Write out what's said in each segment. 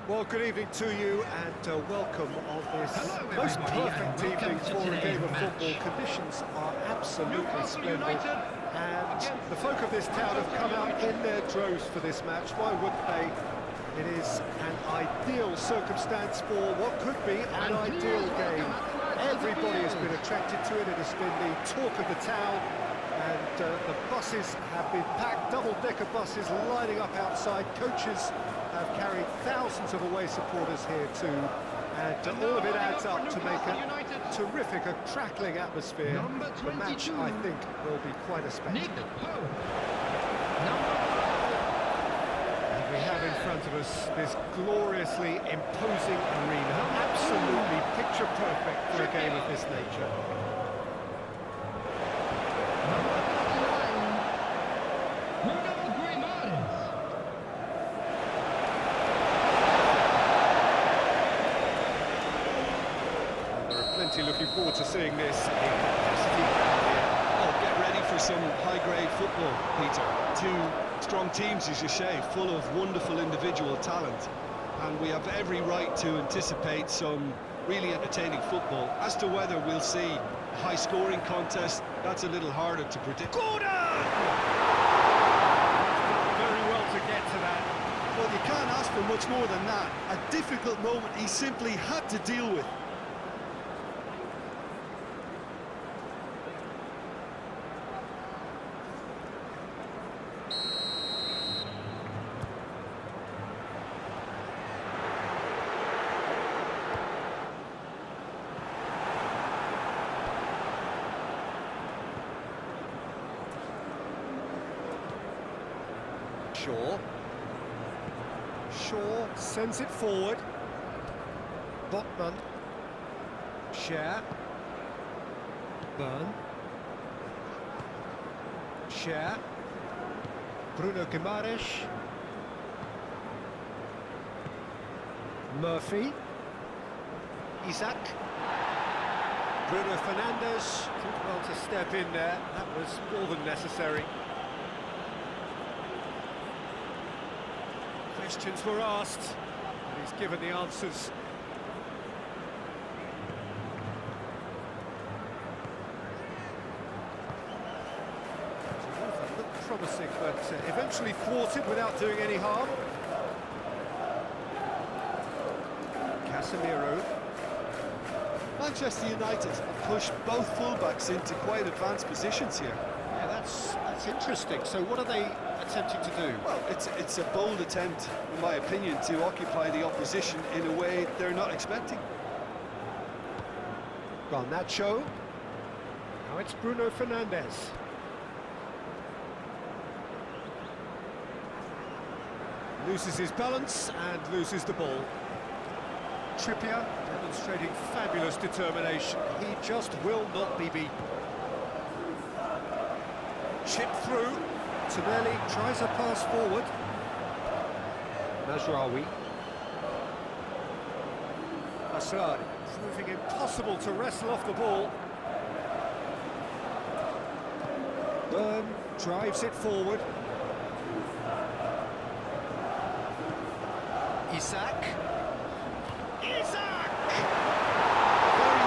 Well, good evening to you and welcome on this most perfect evening for a game of football. Conditions are absolutely splendid and the folk of this town have come out in their droves for this match. Why wouldn't they? It is an ideal circumstance for what could be an ideal game. Everybody has been attracted to it. It has been the talk of the town. And the buses have been packed, double-decker buses lining up outside. Coaches have carried thousands of away supporters here too. And all of it adds up to make a terrific, a crackling atmosphere. The match, I think, will be quite a spectacle. And we have in front of us this gloriously imposing arena. Absolutely picture perfect for a game of this nature. Looking forward to seeing this in capacity here. Oh, get ready for some high-grade football, Peter. Two strong teams, as you say, full of wonderful individual talent. And we have every right to anticipate some really entertaining football. As to whether we'll see a high-scoring contest, that's a little harder to predict. Gordon! Very well to get to that. Well, you can't ask for much more than that. A difficult moment he simply had to deal with. Shaw sends it forward. Botman. Scher. Byrne. Scher. Bruno Guimaraes. Murphy. Isaac. Bruno Fernandes. Did well to step in there. That was more than necessary. Questions were asked, and he's given the answers. That looked promising, but eventually thwarted without doing any harm. Casemiro. Manchester United have pushed both fullbacks into quite advanced positions here. Yeah, that's interesting. So what are they attempting to do? Well, it's a bold attempt, in my opinion, to occupy the opposition in a way they're not expecting. Garnacho. Now it's Bruno Fernandes. Loses his balance and loses the ball. Trippier demonstrating fabulous determination. He just will not be beaten. Chip through. Tonelli tries a pass forward. Mazraoui. Asrari proving impossible to wrestle off the ball. Byrne drives it forward. Isaac. Very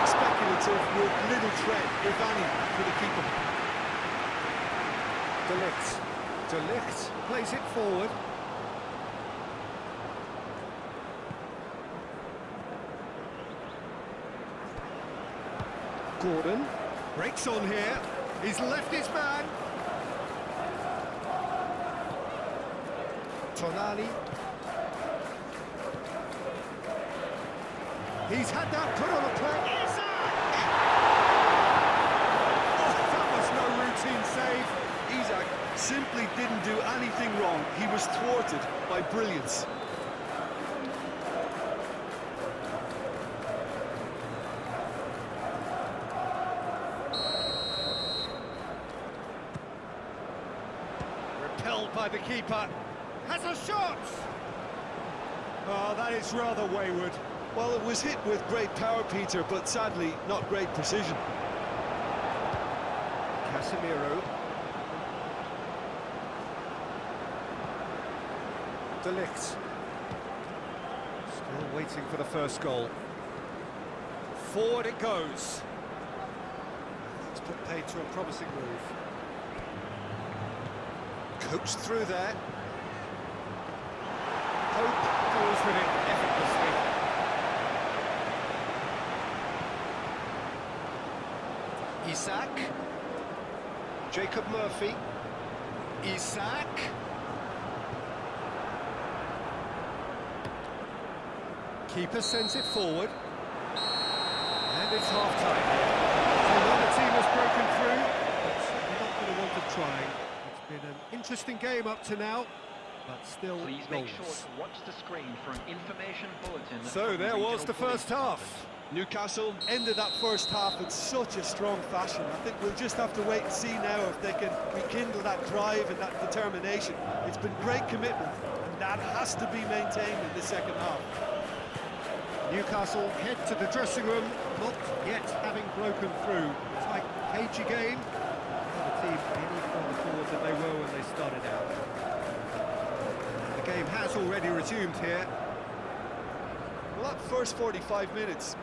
speculative with little threat, if any, for the keeper. De Ligt plays it forward. Gordon breaks on here. He's left his man. Tonali. He's had that put on a plate. Oh, that was no routine save. Isaac simply didn't do anything wrong. He was thwarted by brilliance. Repelled by the keeper. Has a shot! Oh, that is rather wayward. Well, it was hit with great power, Peter, but sadly, not great precision. Casemiro. De Ligt. Still waiting for the first goal. Forward it goes. Let's put paid to a promising move. Coached through there. Hope goes with it effortlessly. Isak. Jacob Murphy. Isak. Keeper sends it forward. And it's half-time. So another team has broken through, but certainly not going to want to try. It's been an interesting game up to now, but still Please make sure goalless. to watch the screen for an information bulletin. So from there was regional the first police half. office. Newcastle ended that first half in such a strong fashion. I think we'll just have to wait and see now if they can rekindle that drive and that determination. It's been great commitment, and that has to be maintained in the second half. Newcastle head to the dressing room, not yet having broken through. Tight, cagey game. The team any further forward than they were when they started out. And the game has already resumed here. Well, that first 45 minutes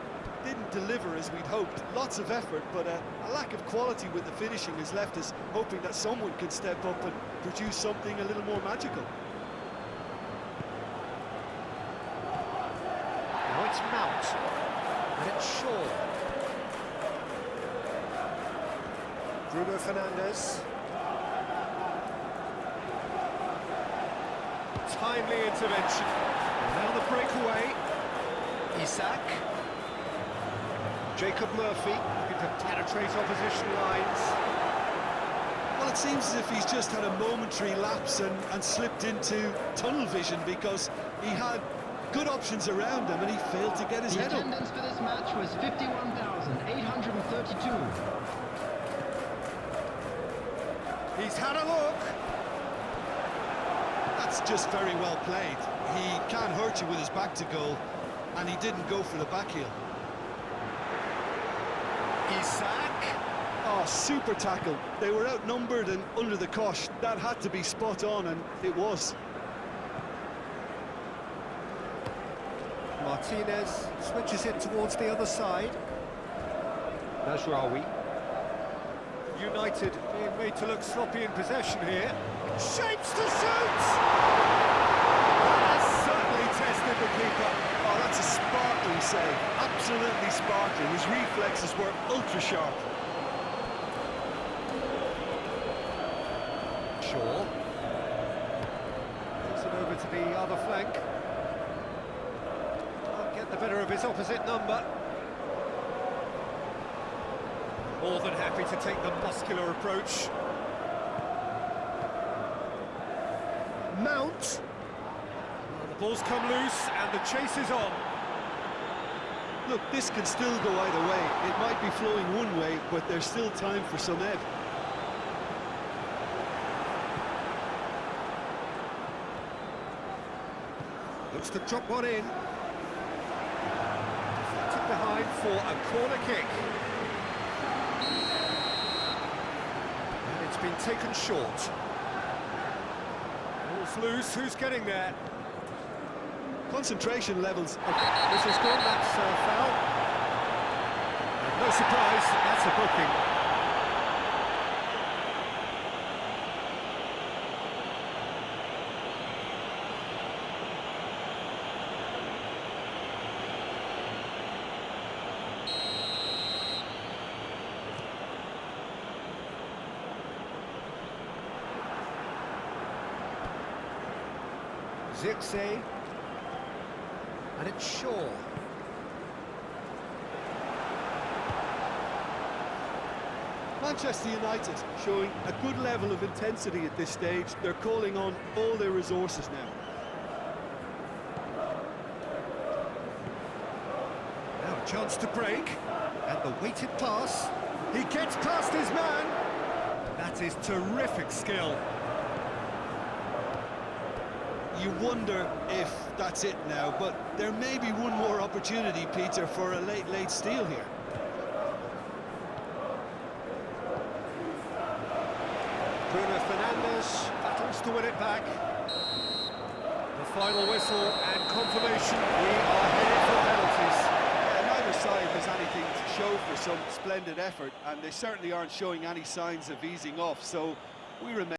didn't deliver as we'd hoped. Lots of effort, but a lack of quality with the finishing has left us hoping that someone can step up and produce something a little more magical. Now it's Mount, and it's Shaw. Bruno Fernandes. Timely intervention. And now the breakaway. Isak. Jacob Murphy looking to penetrate opposition lines. Well, it seems as if he's just had a momentary lapse and slipped into tunnel vision, because he had good options around him and he failed to get his The head up. attendance for this match was 51,832. He's had a look. That's just very well played. He can't hurt you with his back to goal, and he didn't go for the back heel. Isak. Oh, super tackle. They were outnumbered and under the cosh. That had to be spot on, and it was. Martinez switches it towards the other side. Nasraoui. United being made to look sloppy in possession here. Shapes to shoot! That has certainly tested the keeper. Oh, that's a sparkling save. Absolutely sparkling. His reflexes were ultra sharp. Shaw. Takes it over to the other flank. Can't get the better of his opposite number. More than happy to take the muscular approach. Mount. Well, the ball's come loose and the chase is on. Look, this can still go either way. It might be flowing one way, but there's still time for some ebb. Looks to drop one in. Deflected behind for a corner kick. And it's been taken short. Ball's loose, who's getting there? Concentration levels. This is gone, that's foul. And no surprise, that's a booking. Zirkzee. And it's Shaw. Manchester United showing a good level of intensity at this stage. They're calling on all their resources now. Now a chance to break. And the weighted pass. He gets past his man. That is terrific skill. You wonder if that's it now, but there may be one more opportunity, Peter, for a late steal here. Bruno Fernandes battles to win it back. The Final whistle and confirmation. We are headed for penalties. Yeah, neither side has anything to show for some splendid effort, and they certainly aren't showing any signs of easing off, so we remain